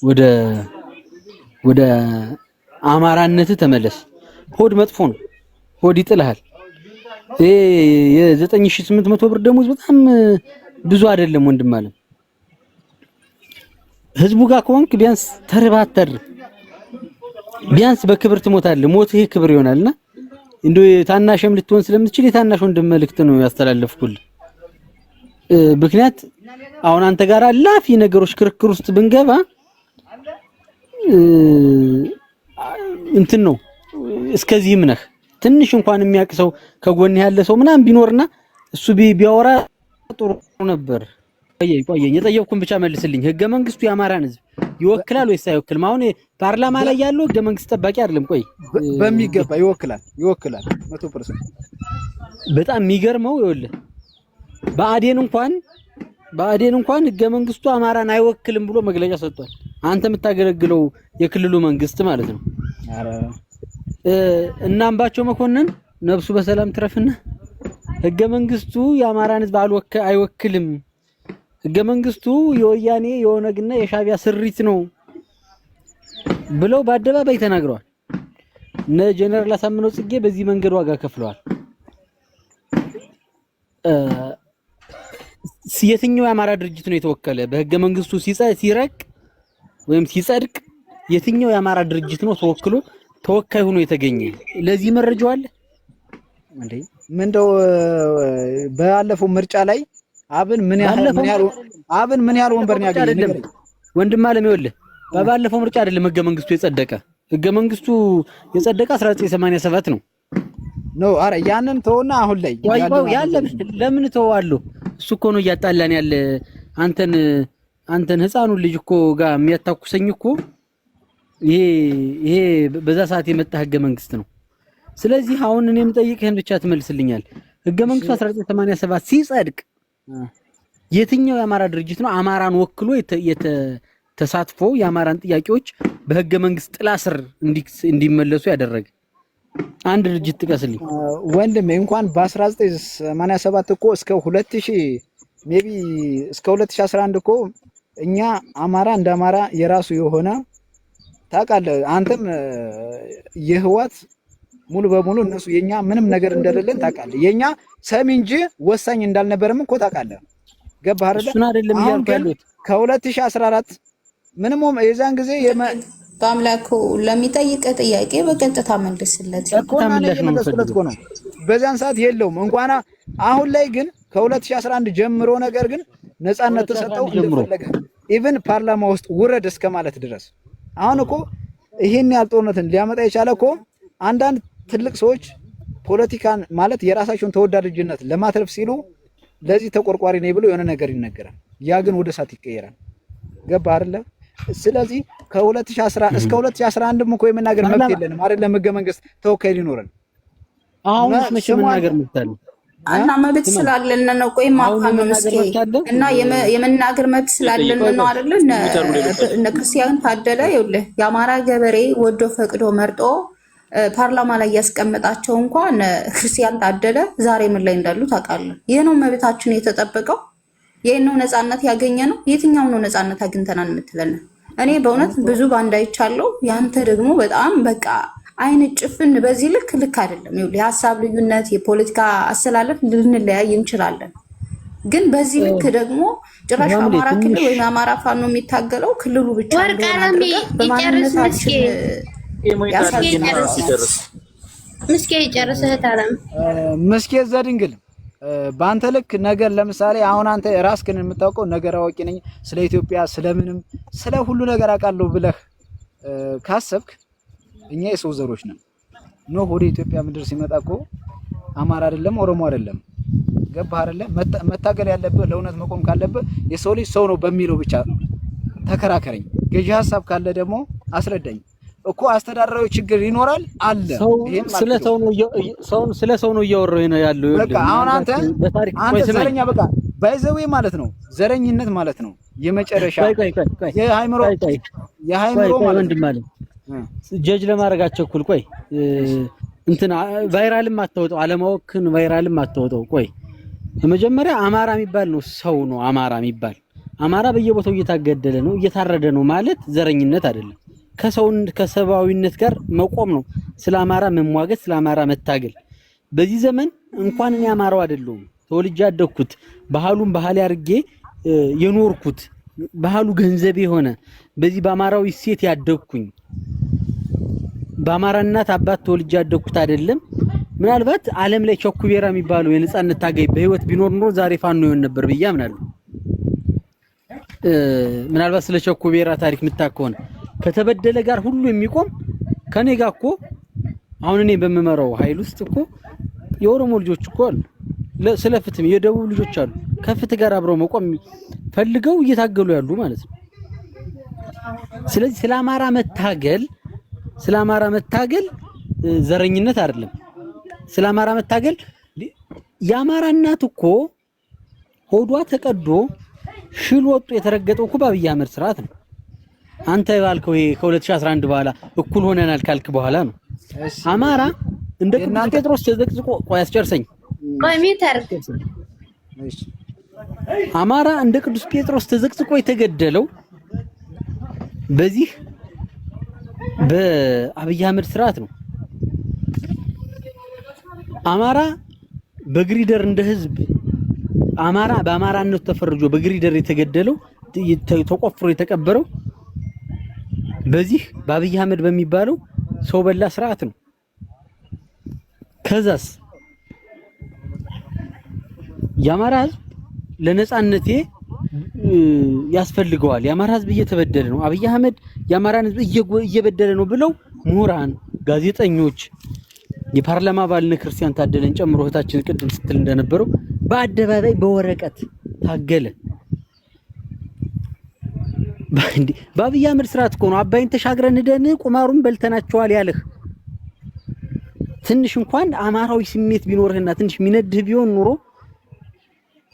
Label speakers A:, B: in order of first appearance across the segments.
A: ወደ ወደ አማራነት ተመለስ። ሆድ መጥፎ ነው። ሆድ ይጥልሃል። የ9800 ብር ደሞዝ በጣም ብዙ አይደለም ወንድም አለ። ህዝቡ ጋር ከሆንክ ቢያንስ ተርባተር ቢያንስ በክብር ትሞታለህ። ሞትህ ክብር ይሆናልና እንደው ታናሽም ልትሆን ስለምትችል የታናሽ ወንድም መልእክት ነው ያስተላለፍኩልህ። ምክንያት አሁን አንተ ጋር አላፊ ነገሮች ክርክር ውስጥ ብንገባ እንትን ነው እስከዚህም ነህ። ትንሽ እንኳን የሚያቅሰው ከጎን ያለ ሰው ምናምን ቢኖርና እሱ ቢያወራ ጥሩ ነበር። ቆየኝ የጠየቅኩን ብቻ መልስልኝ። ህገ መንግስቱ የአማራን ህዝብ ይወክላል ወይስ አይወክልም? አሁን ፓርላማ ላይ ያለው ህገ መንግስት ጠባቂ አይደለም። ቆይ
B: በሚገባ ይወክላል 100%። በጣም
A: የሚገርመው ይኸውልህ ብአዴን እንኳን ህገ መንግስቱ አማራን አይወክልም ብሎ መግለጫ ሰጥቷል። አንተ የምታገለግለው የክልሉ መንግስት ማለት ነው። እና አምባቸው መኮንን ነፍሱ በሰላም ትረፍና ህገ መንግስቱ የአማራን ህዝብ አይወክልም፣ ህገ መንግስቱ የወያኔ የኦነግና የሻቢያ ስሪት ነው ብለው በአደባባይ ተናግረዋል። እነ ጀነራል አሳምነው ጽጌ በዚህ መንገድ ዋጋ ከፍለዋል። የትኛው የአማራ ድርጅት ነው የተወከለ? በህገ መንግስቱ ሲረቅ ወይም ሲጸድቅ የትኛው የአማራ ድርጅት ነው ተወካይ ሆኖ የተገኘ? ለዚህ መረጃው አለ እንዴ?
B: ምንድነው ባለፈው ምርጫ ላይ አብን ምን ያህል ወንበር ነው ያገኘው?
A: ወንድም አለም ይወልህ በባለፈው ምርጫ አይደለም ህገ መንግስቱ የጸደቀ። ህገ መንግስቱ የጸደቀ 1987 ነው።
B: አረ ያንን ተውና አሁን ላይ
A: ያለ ለምን ተዋለሁ? እሱ እኮ ነው እያጣላን ያለ። አንተን ህፃኑን ልጅ እኮ ጋር የሚያታኩሰኝ እኮ ይሄ በዛ ሰዓት የመጣ ህገ መንግስት ነው። ስለዚህ አሁን እኔም ጠይቅህን ብቻ ትመልስልኛል። ህገ መንግስቱ 1987 ሲጸድቅ የትኛው የአማራ ድርጅት ነው አማራን ወክሎ ተሳትፎ የአማራን ጥያቄዎች በህገ መንግስት ጥላ ስር እንዲመለሱ ያደረገ? አንድ ድርጅት ጥቀስልኝ
B: ወንድሜ። እንኳን በ1987 እኮ እስከ 2000 ሜቢ እስከ 2011 እኮ እኛ አማራ እንደ አማራ የራሱ የሆነ ታውቃለህ። አንተም የህዋት ሙሉ በሙሉ እነሱ የኛ ምንም ነገር እንደሌለን ታውቃለህ። የኛ ሰሚ እንጂ ወሳኝ እንዳልነበረም እኮ ታውቃለህ። ገባህ አይደል?
A: እሱን አይደለም ያልኩት።
B: ከ2014 ምንም የዛን ጊዜ
C: በአምላኩ ለሚጠይቀ ጥያቄ በቀጥታ መልስለት
B: ነው። በዛን ሰዓት የለውም እንኳን አሁን ላይ ግን ከ2011 ጀምሮ ነገር ግን ነፃነት ተሰጠው እንደፈለገ ኢቭን ፓርላማ ውስጥ ውረድ እስከ ማለት ድረስ። አሁን እኮ ይሄን ያህል ጦርነትን ሊያመጣ የቻለ እኮ አንዳንድ ትልቅ ሰዎች ፖለቲካን ማለት የራሳቸውን ተወዳጅነት ለማትረፍ ሲሉ ለዚህ ተቆርቋሪ ነኝ ብሎ የሆነ ነገር ይነገራል። ያ ግን ወደ እሳት ይቀየራል። ገባ አይደለ? ስለዚህ ከ2010 እስከ 2011 እኮ የመናገር መብት የለንም አይደለም? ህገ መንግስት ተወካይ ሊኖረን
A: አሁን መቼ መናገር መብት
C: እና መብት ስላለን ነው። ቆይ ማፋን መስኪ እና የመናገር መብት ስላለን ነው አይደል? እነ ክርስቲያን ታደለ ይኸውልህ የአማራ ገበሬ ወዶ ፈቅዶ መርጦ ፓርላማ ላይ ያስቀመጣቸው እንኳን ክርስቲያን ታደለ ዛሬ ምን ላይ እንዳሉ ታውቃለህ? ይሄ ነው መብታችን የተጠበቀው። ይሄ ነው ነፃነት ያገኘ ነው። የትኛው ነው ነፃነት አግኝተናል የምትለን? እኔ በእውነት ብዙ ባንዳ ይቻለው። ያንተ ደግሞ በጣም በቃ አይን ጭፍን በዚህ ልክ አይደለም። ይኸውልህ የሀሳብ ልዩነት የፖለቲካ አሰላለፍ ልንለያይ እንችላለን፣ ግን በዚህ ልክ ደግሞ ጭራሽ አማራ ክልል ወይም አማራ ፋኖ የሚታገለው ክልሉ ብቻ ነው። በማንነታችን
D: ምስኪ ይጨርስ እህታለም
B: ምስኪ ዘድንግል በአንተ ልክ ነገር ለምሳሌ አሁን አንተ ራስህን የምታውቀው ነገር አዋቂ ነኝ ስለ ኢትዮጵያ ስለምንም ስለ ሁሉ ነገር አውቃለሁ ብለህ ካሰብክ እኛ የሰው ዘሮች ነን። ኖህ ወደ ኢትዮጵያ ምድር ሲመጣ እኮ አማራ አይደለም ኦሮሞ አይደለም። ገባህ አይደለ? መታገል ያለብህ ለእውነት መቆም ካለብህ የሰው ልጅ ሰው ነው በሚለው ብቻ ተከራከረኝ። ገዢ ሐሳብ ካለ ደግሞ አስረዳኝ እኮ። አስተዳደራዊ ችግር ይኖራል አለ።
A: ይሄም ስለ ሰው ነው እያወራሁ ነው ያለው።
B: በቃ አሁን አንተ ዘረኛ በቃ ባይዘዌ ማለት ነው። ዘረኝነት ማለት ነው የመጨረሻ የሃይምሮ
A: ማለት ጀጅ ለማድረግ አትቸኩል። ቆይ እንትና ቫይራልም አትወጣው፣ አለማወቅን ቫይራልም አትወጣው። ቆይ በመጀመሪያ አማራ የሚባል ነው ሰው ነው አማራ የሚባል አማራ በየቦታው እየታገደለ ነው እየታረደ ነው ማለት ዘረኝነት አይደለም። ከሰብአዊነት ጋር መቆም ነው። ስለ አማራ መሟገት፣ ስለ አማራ መታገል። በዚህ ዘመን እንኳን እኔ አማራው አይደለሁም ተወልጄ ያደግኩት ባህሉን ባህል ያርጌ የኖርኩት ባህሉ ገንዘብ የሆነ በዚህ በአማራዊ ሴት ያደግኩኝ በአማራ እናት አባት ተወልጄ ያደግኩት አይደለም። ምናልባት ዓለም ላይ ቸኩቤራ የሚባለው የነጻነት ታጋይ በህይወት ቢኖር ኖሮ ዛሬ ፋኖ ይሆን ነበር ብዬ አምናለሁ። ምናልባት ስለ ቸኩቤራ ታሪክ የምታከሆነ ከተበደለ ጋር ሁሉ የሚቆም ከኔ ጋር እኮ አሁን እኔ በመመራው ኃይል ውስጥ እኮ የኦሮሞ ልጆች እኮ አሉ። ስለ ፍትህ የደቡብ ልጆች አሉ። ከፍትህ ጋር አብረው መቆም ፈልገው እየታገሉ ያሉ ማለት ነው። ስለዚህ ስለ አማራ መታገል ዘረኝነት አይደለም። ስለ አማራ መታገል የአማራ እናት እኮ ሆዷ ተቀዶ ሽል ወጡ የተረገጠው እኮ በአብይ አህመድ ስርዓት ነው። አንተ ባልከው ይሄ ከ2011 በኋላ እኩል ሆነናል ካልክ በኋላ ነው። አማራ እንደ ቅዱስ ጴጥሮስ ተዘቅዝቆ ቆይ አስጨርሰኝ። አማራ እንደ ቅዱስ ጴጥሮስ ተዘቅዝቆ የተገደለው በዚህ በአብይ አህመድ ስርዓት ነው። አማራ በግሪደር እንደ ህዝብ አማራ በአማራነቱ ተፈርጆ በግሪደር የተገደለው ተቆፍሮ የተቀበረው በዚህ በአብይ አህመድ በሚባለው ሰው በላ ስርዓት ነው። ከዛስ የአማራ ህዝብ ለነጻነቴ ያስፈልገዋል። የአማራ ህዝብ እየተበደለ ነው፣ አብይ አህመድ የአማራን ህዝብ እየበደለ ነው ብለው ምሁራን፣ ጋዜጠኞች፣ የፓርላማ አባል ክርስቲያን ታደለን ጨምሮ እህታችን ቅድም ስትል እንደነበረው በአደባባይ በወረቀት ታገለ። በአብይ አህመድ ስርዓት እኮ ነው አባይን ተሻግረን ሄደን ቁማሩን በልተናቸዋል ያለህ። ትንሽ እንኳን አማራዊ ስሜት ቢኖርህና ትንሽ ሚነድህ ቢሆን ኑሮ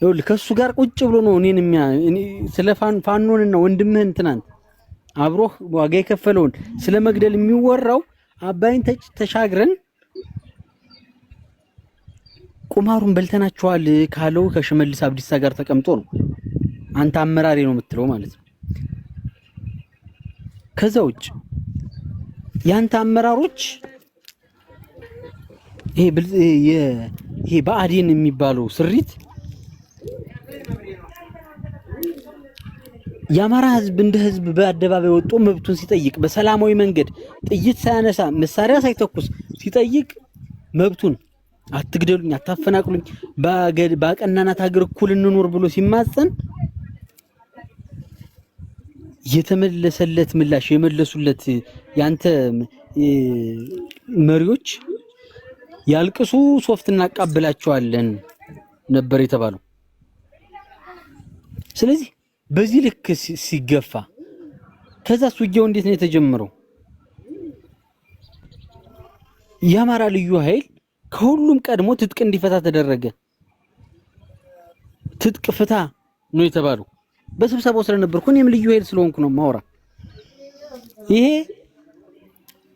A: ይኸውልህ ከሱ ጋር ቁጭ ብሎ ነው እኔ ስለ ፋኖንና ወንድምህን ትናንት አብሮህ ዋጋ የከፈለውን ስለ መግደል የሚወራው አባይን ተሻግረን ቁማሩን በልተናቸዋል ካለው ከሽመልስ አብዲሳ ጋር ተቀምጦ ነው አንተ አመራሪ ነው የምትለው ማለት ነው። ከዛ ውጭ ያንተ አመራሮች ይሄ ብአዴን የሚባለው ስሪት የአማራ ህዝብ እንደ ህዝብ በአደባባይ ወጥቶ መብቱን ሲጠይቅ በሰላማዊ መንገድ ጥይት ሳያነሳ መሳሪያ ሳይተኩስ ሲጠይቅ መብቱን አትግደሉኝ፣ አታፈናቅሉኝ፣ ባቀናናት ሀገር እኩል እንኖር ብሎ ሲማጸን የተመለሰለት ምላሽ የመለሱለት ያንተ መሪዎች ያልቅሱ ሶፍት እናቃብላቸዋለን ነበር የተባለው። ስለዚህ በዚህ ልክ ሲገፋ ከዛ ውጊያው እንዴት ነው የተጀመረው? የአማራ ልዩ ኃይል ከሁሉም ቀድሞ ትጥቅ እንዲፈታ ተደረገ። ትጥቅ ፍታ ነው የተባለው። በስብሰባው ስለነበርኩ እኔም ልዩ ኃይል ስለሆንኩ ነው ማውራ። ይሄ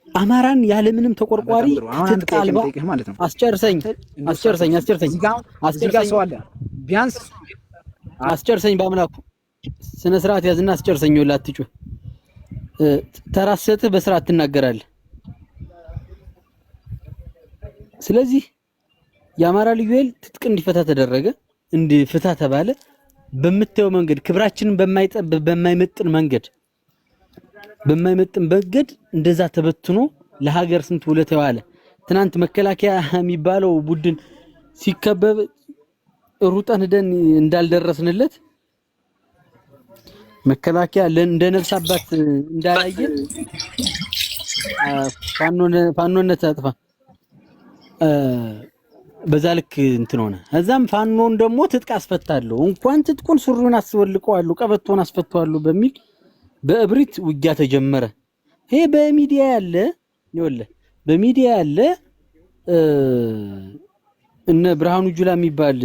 A: አማራን ያለምንም ተቆርቋሪ ትጥቅ አልባ አስጨርሰኝ
B: ቢያንስ
A: አስጨርሰኝ በአምላኩ ስነ ስርዓት ያዝና አስጨርሰኝ። ወላ አትጩህ፣ ተራሰጥህ በስርዓት ትናገራለህ። ስለዚህ የአማራ ልዩ ኃይል ትጥቅ እንዲፈታ ተደረገ፣ እንዲፈታ ተባለ። በምታየው መንገድ ክብራችንን በማይመጥን መንገድ እንደዛ ተበትኖ ለሀገር ስንት ውለታ ዋለ። ትናንት መከላከያ የሚባለው ቡድን ሲከበብ ሩጠን ሄደን እንዳልደረስንለት መከላከያ እንደ ነፍስ አባት እንዳላየን ፋኖነት አጥፋ በዛ ልክ እንትን ሆነ። እዛም ፋኖን ደግሞ ትጥቅ አስፈታለሁ እንኳን ትጥቁን ሱሪውን አስወልቀዋለሁ ቀበቶን አስፈታዋለሁ በሚል በእብሪት ውጊያ ተጀመረ። ይሄ በሚዲያ ያለ ይኸውልህ በሚዲያ ያለ እነ ብርሃኑ ጁላ የሚባል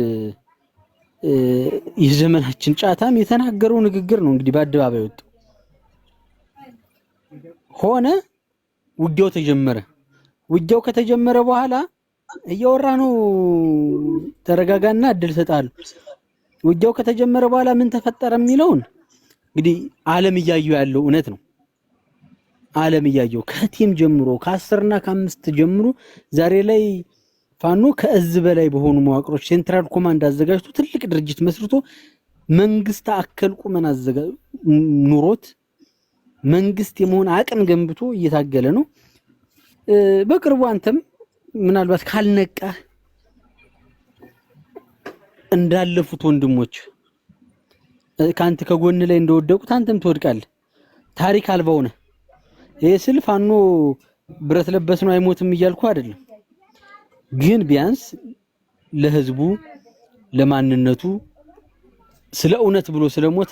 A: የዘመናችን ጫታም የተናገረው ንግግር ነው። እንግዲህ በአደባባይ ወጣ ሆነ ውጊያው ተጀመረ። ውጊያው ከተጀመረ በኋላ እያወራ ነው ተረጋጋና እድል ሰጣለሁ። ውጊያው ከተጀመረ በኋላ ምን ተፈጠረ የሚለውን እንግዲህ ዓለም እያየው ያለው እውነት ነው። ዓለም እያየው ከቲም ጀምሮ ከ10 እና ከ5 ጀምሮ ዛሬ ላይ ፋኖ ከእዝ በላይ በሆኑ መዋቅሮች ሴንትራል ኮማንድ አዘጋጅቶ ትልቅ ድርጅት መስርቶ መንግስት አከል ቁመና ኑሮት መንግስት የመሆን አቅም ገንብቶ እየታገለ ነው። በቅርቡ አንተም ምናልባት ካልነቃ እንዳለፉት ወንድሞች ካንተ ከጎን ላይ እንደወደቁት አንተም ትወድቃለህ። ታሪክ አልባው ነህ። ይሄ ስል ፋኖ ብረት ለበስ ነው አይሞትም እያልኩ አይደለም። ግን ቢያንስ ለህዝቡ ለማንነቱ ስለ እውነት ብሎ ስለሞተ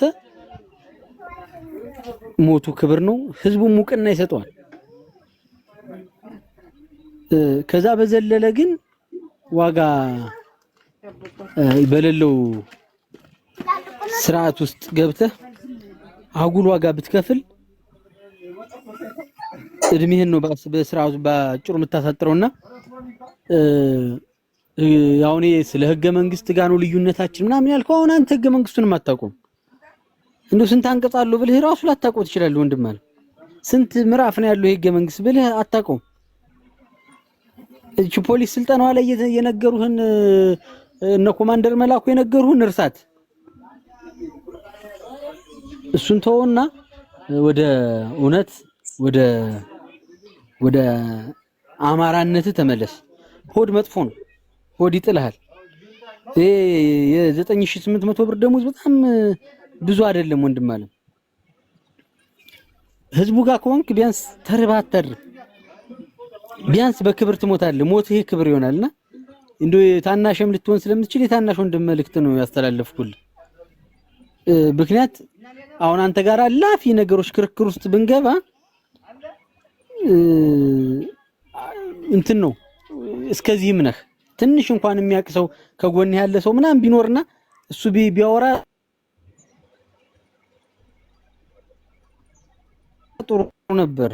A: ሞቱ ክብር ነው። ህዝቡ ሙቅና ይሰጠዋል። ከዛ በዘለለ ግን ዋጋ በሌለው ስርዓት ውስጥ ገብተህ አጉል ዋጋ ብትከፍል እድሜህን ነው በስርዓቱ ባጭሩ የምታሳጥረውና ያው እኔ ስለ ህገ መንግስት ጋር ነው ልዩነታችን ምናምን ያልከው። አሁን አንተ ህገ መንግስቱንም አታውቀውም። እንደው ስንት አንቀጽ አለው ብለህ ራሱ ላታውቀው ትችላለህ ወንድም ማለት ስንት ምዕራፍ ነው ያለው ህገ መንግስት ብለህ አታውቀውም። እቺ ፖሊስ ስልጠናዋ ላይ የነገሩህን እነ ኮማንደር መላኩ የነገሩህን እርሳት። እሱን ተውና ወደ እውነት ወደ አማራነት ተመለስ። ሆድ መጥፎ ነው። ሆድ ይጥልሃል። የ9800 ብር ደሞዝ በጣም ብዙ አይደለም ወንድም ማለት ህዝቡ ጋር ከሆንክ ቢያንስ ተርባተር ቢያንስ በክብር ትሞታለህ። ሞት ይሄ ክብር ይሆናልና እንደው ታናሽም ልትሆን ስለምትችል የታናሽ ወንድም መልእክት ነው ያስተላለፍኩልህ። ምክንያት አሁን አንተ ጋር አላፊ ነገሮች ክርክር ውስጥ ብንገባ እንትን ነው እስከዚህም ነህ። ትንሽ እንኳን የሚያቅሰው ከጎን ያለ ሰው ምናምን ቢኖርና እሱ ቢያወራ ጥሩ ነበር።